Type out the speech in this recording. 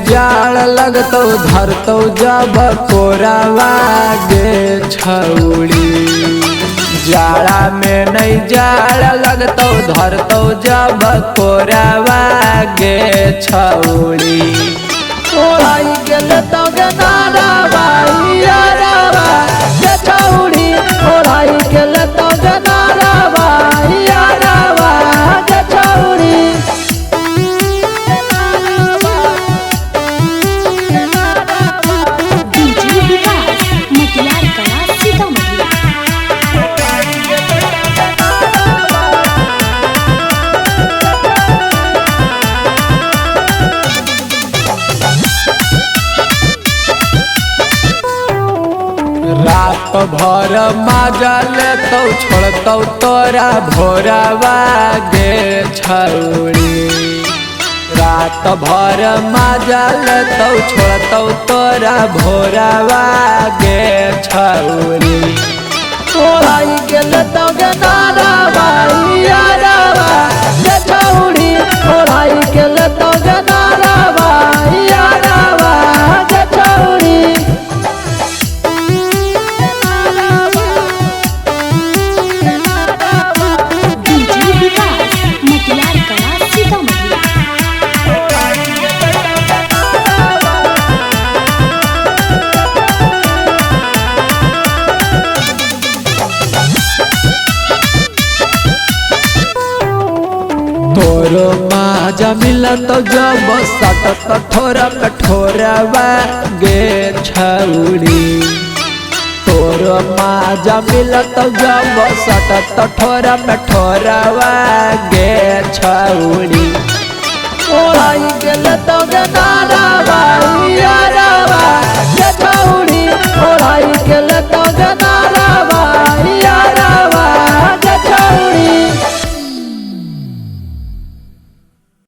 जाड़ लगतौ धरतौ जब कोरावा गे छौड़ी। जाड़ा में नहीं जाड़ लगतौ धरतौ जब कोरावा गे छौड़ी। ओढ़ाई गेल तो गनारावा यारावा गे छौड़ी। ओढ़ाई गेल तो गनारावा यारावा गे छौड़ी। रात भर मजा लेतौ छोड़तौ तोरा भोरावा गे छौड़ी। रात भर मजा लेतौ छोड़तौ तोरा भोरावा गे छौड़ी। ओढ़ाई गेल तो गनारावा यारावा गे छौड़ी। ओढ़ाई गेल तो गनारावा यारावा गे छौड़ी। तोरो माजा मिलत जब सटत कठोरा कठोरवा गे छौड़ी। तोरो माजा मिलत जब सटत कठोरा कठोरवा गे छौड़ी। ओढ़ाई गेल तो गना